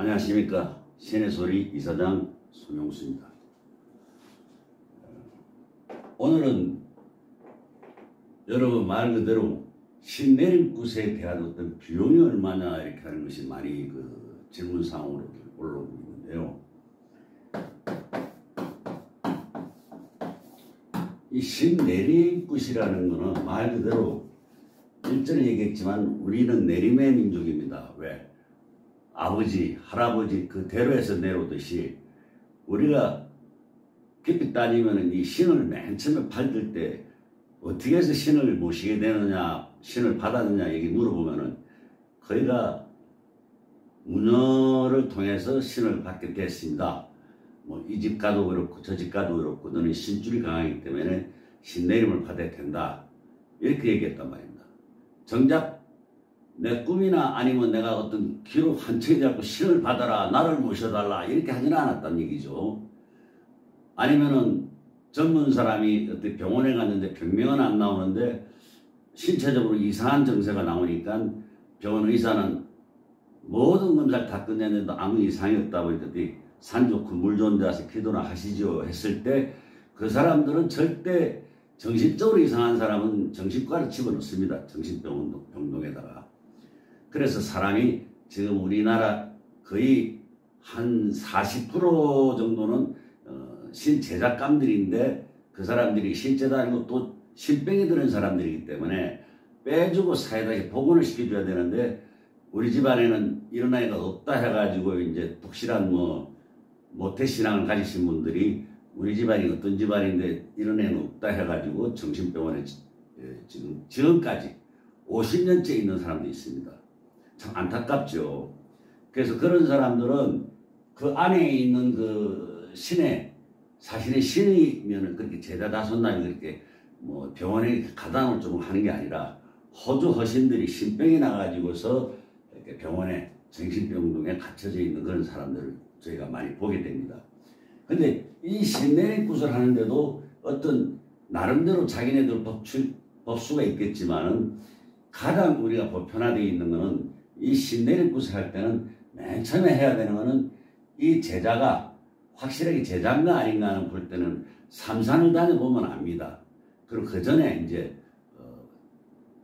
안녕하십니까. 신의 소리 이사장 송영수입니다. 오늘은 여러분 말 그대로 신내림굿에 대한 어떤 비용이 얼마냐 이렇게 하는 것이 많이 질문사항으로 올라오고 있는데요. 이 신내림굿이라는 것은 말 그대로 일전에 얘기했지만 우리는 내림의 민족입니다. 왜? 아버지, 할아버지 그 대로에서 내려오듯이 우리가 깊이 따지면 이 신을 맨 처음에 받을 때 어떻게 해서 신을 모시게 되느냐, 신을 받았느냐 얘기 물어보면은 거의가 문어를 통해서 신을 받게 됐습니다. 뭐 이 집 가도 그렇고 저 집 가도 그렇고 너는 신줄이 강하기 때문에 신내림을 받아야 된다. 이렇게 얘기했단 말입니다. 정작 내 꿈이나 아니면 내가 어떤 기로 한층이 잡고 신을 받아라, 나를 모셔달라 이렇게 하지는 않았단 얘기죠. 아니면은 젊은 사람이 어떤 병원에 갔는데 병명은 안 나오는데 신체적으로 이상한 증세가 나오니까 병원 의사는 모든 검사를 다 끝냈는데 아무 이상이 없다 보니까 산 좋고 물 좋은 데 가서 기도나 하시죠 했을 때 그 사람들은 절대 정신적으로 이상한 사람은 정신과를 집어넣습니다. 정신병동에다가. 그래서 사람이 지금 우리나라 거의 한 40% 정도는 신제작감들인데 그 사람들이 신제도 아니고 또 신병이 드는 사람들이기 때문에 빼주고 사회에 복원을 시켜줘야 되는데 우리 집안에는 이런 아이가 없다 해가지고 이제 독실한 모태신앙을 가지신 분들이 우리 집안이 어떤 집안인데 이런 애는 없다 해가지고 정신병원에 지금까지 50년째 있는 사람도 있습니다. 참 안타깝죠. 그래서 그런 사람들은 그 안에 있는 그 사실은 신이면은 그렇게 제자다손남이 그렇게 병원에 가담을 좀 하는 게 아니라 호주 허신들이 신병이 나가지고서 이렇게 병원에 정신병동에 갇혀져 있는 그런 사람들을 저희가 많이 보게 됩니다. 근데 이 신내림굿을 하는데도 어떤 나름대로 자기네들 법수가 있겠지만은 가장 우리가 보편화되어 있는 것은 이 신내림굿을 할 때는 맨 처음에 해야 되는 것은 이 제자가 확실하게 제자인가 아닌가 하는 볼 때는 삼산을 다녀보면 압니다. 그리고 그 전에 이제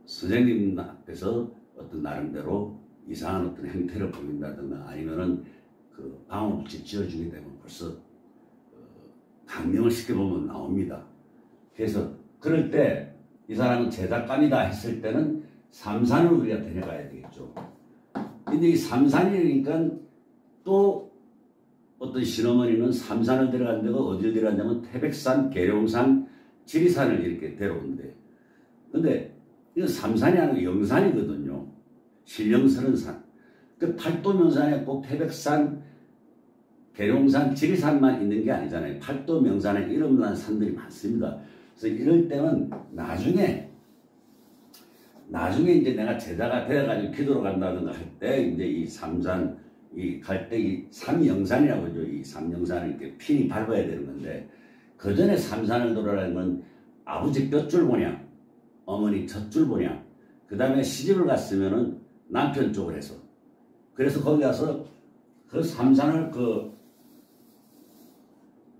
선생님 앞에서 어떤 나름대로 이상한 어떤 행태를 보인다든가 아니면은 그 방어물질 지어주게 되면 벌써 강령을 시켜보면 나옵니다. 그래서 그럴 때 이 사람은 제작감이다 했을 때는 삼산을 우리가 데려가야 되겠죠. 근데 이 삼산이니까 또 어떤 신어머니는 삼산을 데려간 데가 어디를 데려갔냐면 태백산, 계룡산, 지리산을 이렇게 데려온대. 근데 이거 삼산이 아니고 영산이거든요. 신령스러운 산. 그 팔도명산에 꼭 태백산, 계룡산, 지리산만 있는 게 아니잖아요. 팔도명산에 이름 난 산들이 많습니다. 그래서 이럴 때는 나중에 이제 내가 제자가 되어가지고 기도로 간다든가 할 때 이제 이 삼산 갈 때 이 삼영산이라고 하죠. 이 삼영산을 이렇게 핀이 밟아야 되는 건데 그 전에 삼산을 돌아라는 건 아버지 뼈줄 모양, 어머니 젖줄 모양, 그 다음에 시집을 갔으면은 남편 쪽을 해서 그래서 거기 가서 그 삼산을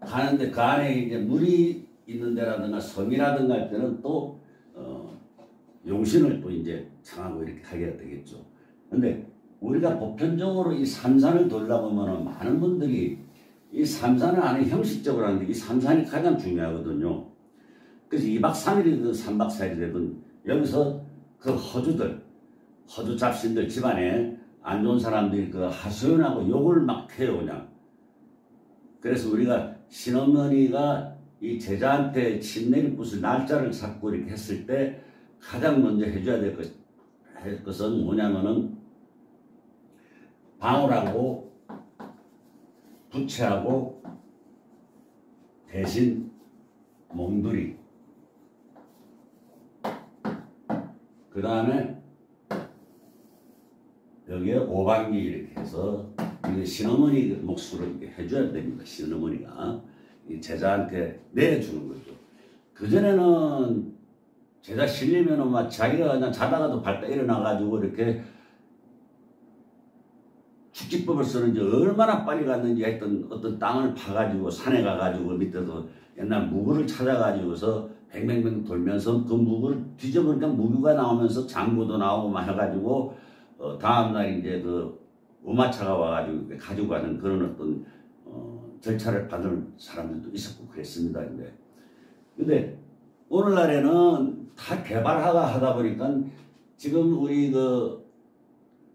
가는데 그 안에 이제 물이 있는 데라든가 섬이라든가 할 때는 또 용신을 또 이제 창하고 이렇게 하게 되겠죠. 근데 우리가 보편적으로 이 삼산을 돌다 보면 많은 분들이 이 삼산을 아는 형식적으로 하는데 이 삼산이 가장 중요하거든요. 그래서 2박 3일이든 3박 4일이든 여기서 그 허주 잡신들 집안에 안 좋은 사람들이 그 하소연하고 욕을 막 해요, 그냥. 그래서 우리가 신어머니가 이 제자한테 신내림굿을 날짜를 잡고 이렇게 했을 때 가장 먼저 해줘야 될 것은 뭐냐면은 방울하고 부채하고 대신 몽두리 그 다음에 여기에 오방기 이렇게 해서 신어머니 몫으로 이렇게 해줘야 됩니다. 신어머니가 제자한테 내주는 거죠. 그전에는 제자 실리면은 막 자기가 그냥 자다가도 발딱 일어나가지고 이렇게 축지법을 쓰는지 얼마나 빨리 갔는지 했던 어떤 땅을 파가지고 산에 가가지고 밑에서 옛날 무구를 찾아가지고서 뱅뱅뱅 돌면서 그 무구를 뒤져보니까 무구가 나오면서 장구도 나오고 막 해가지고 다음날 이제 그 우마차가 와가지고 가지고 가는 그런 어떤 절차를 받은 사람들도 있었고 그랬습니다. 근데 오늘날에는 다 개발화가 하다 보니까 지금 우리 그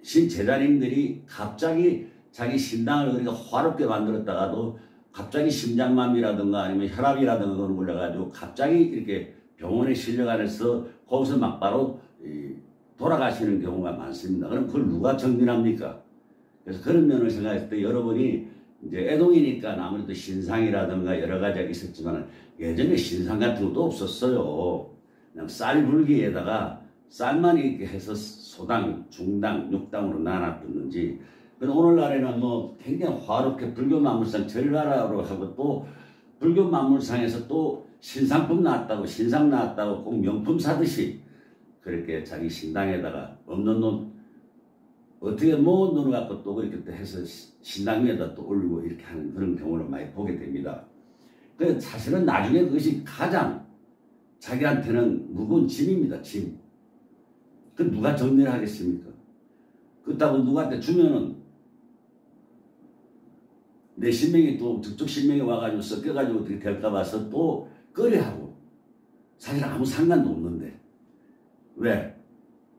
신제자님들이 갑자기 자기 신당을 그렇게 화롭게 만들었다가도 갑자기 심장마비라든가 아니면 혈압이라든가 그런 걸 해가지고 갑자기 이렇게 병원에 실려가면서 거기서 막바로 돌아가시는 경우가 많습니다. 그럼 그걸 누가 정진합니까? 그래서 그런 면을 생각했을 때 여러분이 이제 애동이니까 아무래도 신상이라든가 여러 가지가 있었지만 예전에 신상 같은 것도 없었어요. 그냥 쌀불기에다가 쌀만 이렇게 해서 소당, 중당, 육당으로 나눠놨던지. 오늘날에는 뭐 굉장히 화롭게 불교 만물상 절가라고 하고 또 불교 만물상에서 또 신상품 나왔다고 신상 나왔다고 꼭 명품 사듯이 그렇게 자기 신당에다가 없는 돈 어떻게 모은 돈을 갖고 또 그렇게 해서 신당 위에다 또 올리고 이렇게 하는 그런 경우를 많이 보게 됩니다. 그 사실은 나중에 그것이 가장 자기한테는 무거운 짐입니다. 짐. 그 누가 정리를 하겠습니까? 그렇다고 누구한테 주면은 내 신명이 또 저쪽 신명이 와가지고 섞여가지고 어떻게 될까 봐서 또 꺼려하고 사실 아무 상관도 없는데 왜?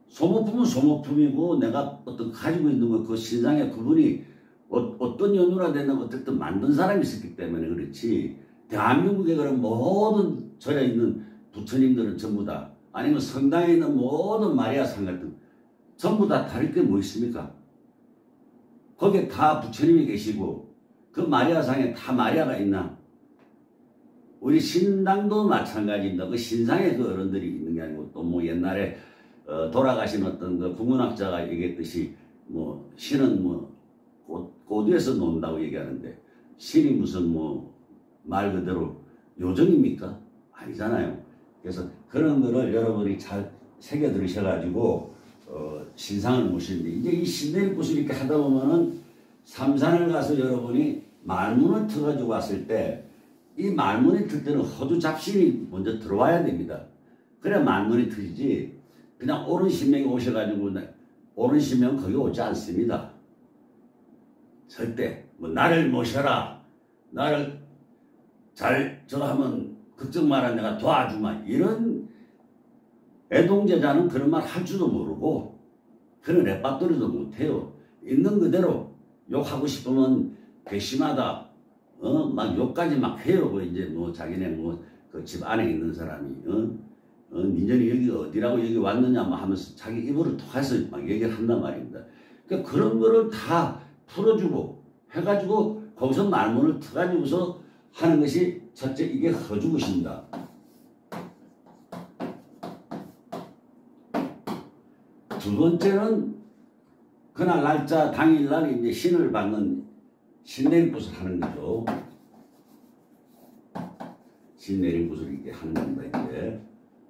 소모품은 소모품이고 내가 어떤 가지고 있는 거 그 신상에 그분이 어떤 연유라 되는 어쨌든 만든 사람이 있었기 때문에 그렇지 대한민국에 그런 모든 절에 있는 부처님들은 전부 다 아니면 성당에 있는 모든 마리아상 같은 전부 다 다를 게 뭐 있습니까? 거기에 다 부처님이 계시고 그 마리아상에 다 마리아가 있나? 우리 신당도 마찬가지입니다. 그 신상에 그 어른들이 있는 게 아니고 또 뭐 옛날에 돌아가신 어떤 그 국문학자가 얘기했듯이 뭐 신은 뭐 고두에서 논다고 얘기하는데 신이 무슨 뭐 말 그대로 요정입니까? 아니잖아요. 그래서 그런 거를 여러분이 잘 새겨 들으셔가지고 신상을 모시는데 이제 이 신내립굿을 이렇게 하다 보면은 삼산을 가서 여러분이 말문을 터가지고 왔을 때 이 말문이 틀 때는 허주 잡신이 먼저 들어와야 됩니다. 그래야 말문이 트이지 그냥 옳은 신명이 오셔가지고 옳은 신명은 거기 오지 않습니다. 절대 뭐 나를 모셔라 나를 잘 저거 하면 걱정 마라 내가 도와주마 이런 애동제자는 그런 말 할 줄도 모르고 그런 랩밥돌이도 못해요. 있는 그대로 욕하고 싶으면 괘씸하다 막 욕까지 막 해요. 그 이제 뭐 자기네 뭐 그 집 안에 있는 사람이 니년이 여기 어디라고 여기 왔느냐 뭐 하면서 자기 입으로 통해서 막 얘기를 한단 말입니다. 그러니까 그런 거를 다 풀어주고 해가지고 거기서 말문을 터가지고서 하는 것이 첫째 이게 허주굿입니다. 두 번째는 그날 날짜 당일날 이제 신을 받는 신내립굿을 하는 거죠. 신내립굿을 이렇게 하는 겁니다. 이제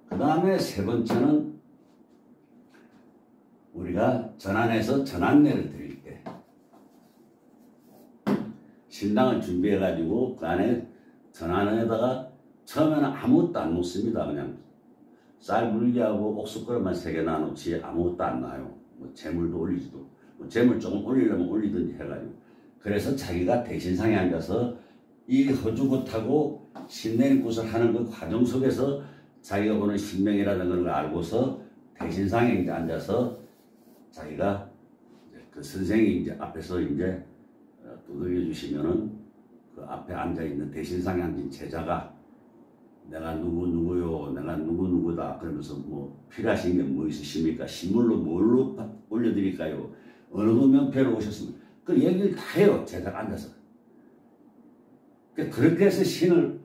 그 다음에 세 번째는 우리가 전안에서 전안례를 드릴 때 신당을 준비해가지고 그 안에 전안에다가 처음에는 아무것도 안 놓습니다. 그냥 쌀불기하고 옥수그릇만 3개 놔놓지 아무것도 안 놔요. 뭐 재물도 올리지도 뭐 재물 조금 올리려면 올리든지 해가지고 그래서 자기가 대신상에 앉아서 이 허주굿하고 신내립굿을 하는 그 과정 속에서 자기가 보는 신명이라는 걸 알고서 대신상에 이제 앉아서 자기가 그 선생이 이제 앞에서 이제 두들겨 주시면은 그 앞에 앉아 있는 대신상에 앉은 제자가 내가 누구요 내가 누구다 그러면서 뭐 필요하신 게 뭐 있으십니까? 신물로 뭘로 올려드릴까요? 어느 명패로 오셨습니까? 그 얘기를 다 해요. 제자가 앉아서. 그렇게 해서 신을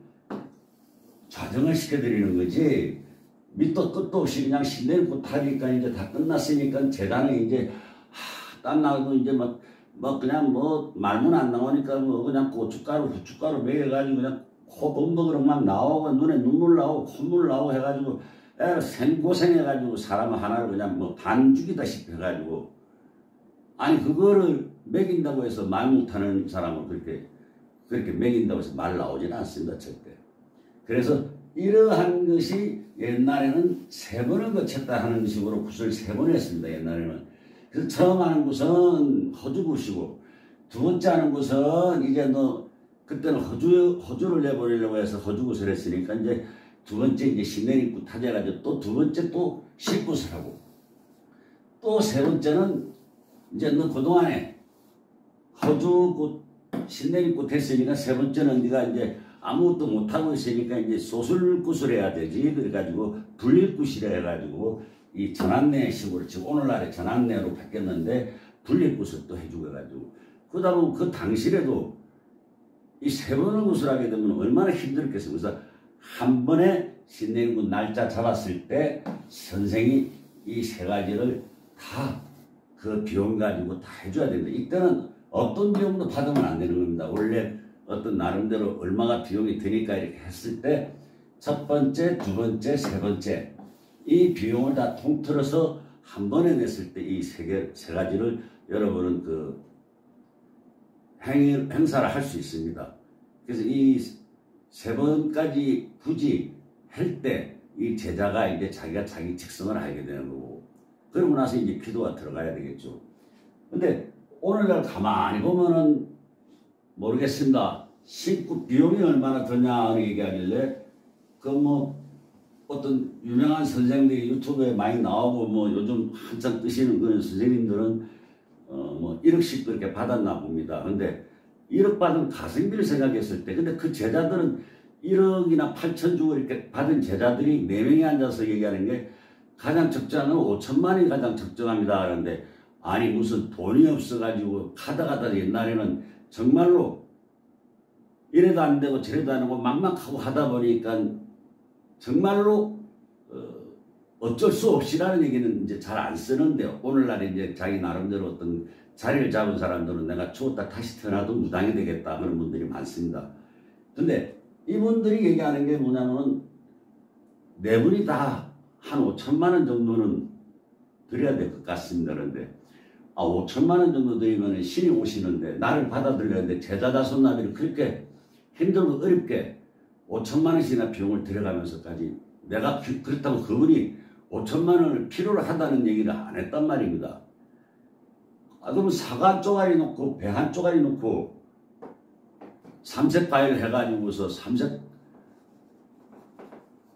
좌정을 시켜드리는 거지 밑도 끝도 없이 그냥 신내립굿 하니까 이제 다 끝났으니까 제자는 이제 땀 나고 이제 막 그냥 뭐 말문 안 나오니까 뭐 그냥 고춧가루 후춧가루 매여가지고 그냥 코 범벅으로 막 나오고 눈에 눈물 나오고 콧물 나오고 해가지고 생고생해가지고 사람 하나를 그냥 뭐 반 죽이다시피 해가지고 아니 그거를 먹인다고 해서 말 못하는 사람은 그렇게 먹인다고 해서 말 나오지는 않습니다. 절대. 그래서 이러한 것이 옛날에는 세 번을 거쳤다 하는 식으로 굿을 세 번 했습니다. 옛날에는. 그래서 처음 하는 굿은 허주 굿이고 두 번째 하는 굿은 이제 그때는 허주를 내버리려고 해서 허주 굿을 했으니까 이제 두 번째 이제 신내림 굿 타져가지고 또 두 번째 또 실굿을 하고 또 세 번째는 이제 그동안에 허주 굿 신내림 굿 했으니까 세 번째는 네가 이제 아무것도 못하고 있으니까 이제 소술굿을 해야 되지. 그래가지고 분립굿이라 해가지고 이 전환내식으로 지금 오늘날의 전환내로 바뀌었는데 분립굿을 또 해주고 해가지고 그러다 보면 그 당시에도 이 세 번을 굿을 하게 되면 얼마나 힘들겠어요. 그래서 한 번에 신내림굿 날짜 잡았을 때 선생이 이 세 가지를 다 그 비용 가지고 다 해줘야 됩니다. 이때는 어떤 비용도 받으면 안 되는 겁니다. 원래 어떤 나름대로 얼마가 비용이 드니까 이렇게 했을 때 첫 번째, 두 번째, 세 번째 이 비용을 다 통틀어서 한 번에 냈을 때 이 세 가지를 여러분은 그 행사를 할 수 있습니다. 그래서 이 세 번까지 굳이 할 때 이 제자가 이제 자기가 자기 직성을 알게 되는 거고 그러고 나서 이제 기도가 들어가야 되겠죠. 근데 오늘날 가만히 보면은 모르겠습니다. 신굿 비용이 얼마나 드냐 얘기하길래 그 뭐 어떤 유명한 선생님들이 유튜브에 많이 나오고 뭐 요즘 한참 뜨시는 그런 선생님들은 뭐 1억씩 그렇게 받았나 봅니다. 근데 1억 받은 가성비를 생각했을 때 근데 그 제자들은 1억이나 8천 주고 이렇게 받은 제자들이 4명이 앉아서 얘기하는 게 가장 적정한 5천만 원이 가장 적정합니다. 하는데 아니 무슨 돈이 없어가지고 가다 옛날에는 정말로 이래도 안 되고 저래도 안 되고 막막하고 하다 보니까 정말로 어쩔 수 없이라는 얘기는 이제 잘 안 쓰는데 오늘날 이제 자기 나름대로 어떤 자리를 잡은 사람들은 내가 죽었다 다시 태어나도 무당이 되겠다 그런 분들이 많습니다. 근데 이분들이 얘기하는 게 뭐냐면은 네 분이 다 한 5천만 원 정도는 드려야 될 것 같습니다. 그런데 5천만 원 정도 드리면 신이 오시는데 나를 받아들였는데 제자 다섯 나비를 그렇게 힘들고 어렵게 5천만 원씩이나 비용을 들여가면서까지 내가 그렇다고 그분이 5천만 원을 필요로 한다는 얘기를 안 했단 말입니다. 그러면 사과 한 쪼가리 놓고 배 한 쪼가리 놓고 삼색 과일 해가지고서 삼색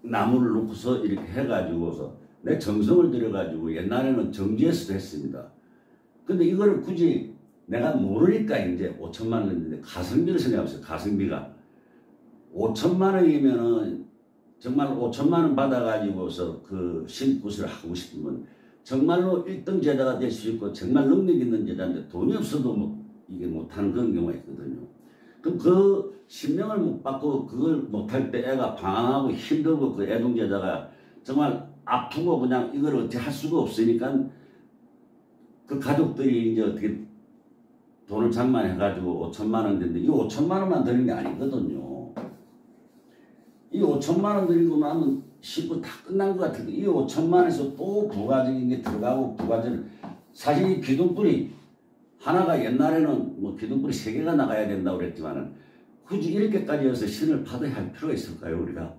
나무를 놓고서 이렇게 해가지고서 내 정성을 들여가지고 옛날에는 정지에서도 했습니다. 근데 이거를 굳이 내가 모르니까 이제 5천만 원인데 가성비를 생각해보세요. 가성비가 5천만 원이면은 정말 5천만 원 받아가지고서 그 신굿을 하고 싶으면 정말로 1등 제자가 될 수 있고 정말 능력 있는 제자인데 돈이 없어도 뭐 이게 못하는 그런 경우가 있거든요. 그럼 그 신명을 못 받고 그걸 못할 때 애가 방황하고 힘들고 그 애동 제자가 정말 아프고 그냥 이걸 어떻게 할 수가 없으니까 그 가족들이 이제 어떻게 돈을 장만해가지고 5천만 원 됐는데 이 5천만 원만 드는 게 아니거든요. 이 5천만 원 드리고 나면 신고 다 끝난 것 같은데 이 5천만 원에서 또 부가적인 게 들어가고 부가적인 사실 이 기둥불이 하나가 옛날에는 뭐 기둥불이 3개가 나가야 된다고 그랬지만은 굳이 이렇게까지 해서 신을 받아야 할 필요가 있을까요 우리가?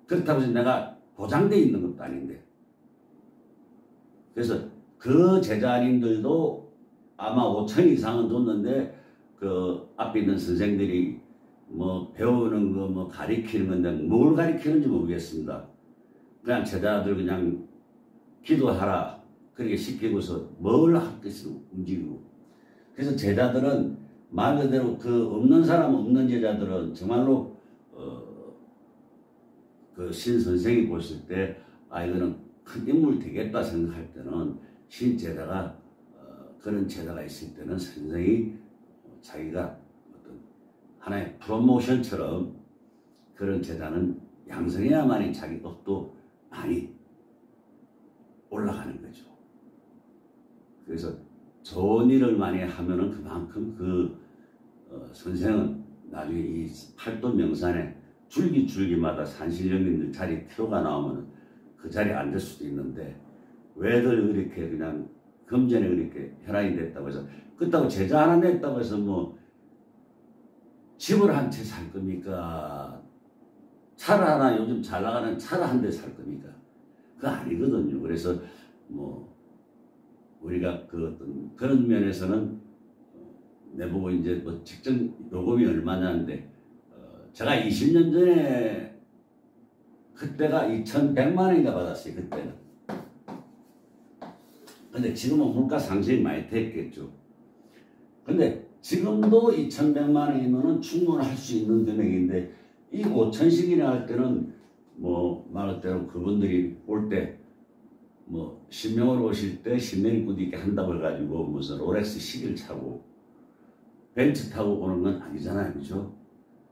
그렇다고 해서 내가 보장돼 있는 것도 아닌데 그래서 그 제자님들도 아마 5천 이상은 줬는데 그 앞에 있는 선생들이 뭐 배우는 거 뭐 가리키는 건데 뭘 가리키는지 모르겠습니다. 그냥 제자들 그냥 기도하라 그렇게 시키고서 뭘 하겠어 움직이고 그래서 제자들은 말 그대로 그 없는 사람 없는 제자들은 정말로 그 신 선생이 보실 때 이거는 큰 인물 되겠다 생각할 때는 신 제자가 그런 제자가 있을 때는 선생이 자기가 어떤 하나의 프로모션처럼 그런 제자는 양성해야만이 자기 업도 많이 올라가는 거죠. 그래서 좋은 일을 많이 하면은 그만큼 그 선생은 나중에 이 팔도 명산에 줄기마다 산신령님들 자리 표가 나오면 그 자리에 앉을 수도 있는데 왜들 이렇게 그냥 금전에 그렇게 혈안이 됐다고 해서 그렇다고 제자 하나 냈다고 해서 뭐 집을 한 채 살 겁니까? 차를 하나 요즘 잘 나가는 차를 한 대 살 겁니까? 그거 아니거든요. 그래서 뭐 우리가 그 어떤 그런 면에서는 내보고 이제 뭐 직접 요금이 얼마냐는데 제가 20년 전에 그때가 2,100만 원인가 받았어요. 그때는. 근데 지금은 물가 상승이 많이 됐겠죠. 근데 지금도 2,100만 원이면은 충분할 수 있는 금액인데 이 5천씩이나 할 때는 뭐 말 그대로 그분들이 올 때 뭐 신명으로 오실 때 신명 입구도 있게 한다고 해가지고 무슨 롤렉스 시계를 차고 벤츠 타고 오는 건 아니잖아요. 그죠?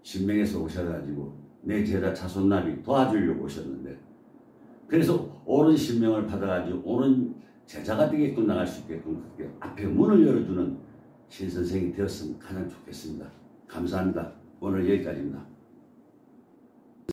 신명에서 오셔가지고 내 제자 자손남이 도와주려고 오셨는데 그래서 옳은 신명을 받아가지고 옳은 제자가 되게끔 나갈 수 있게끔 그렇게 앞에 문을 열어주는 신선생이 되었으면 가장 좋겠습니다. 감사합니다. 오늘 여기까지입니다.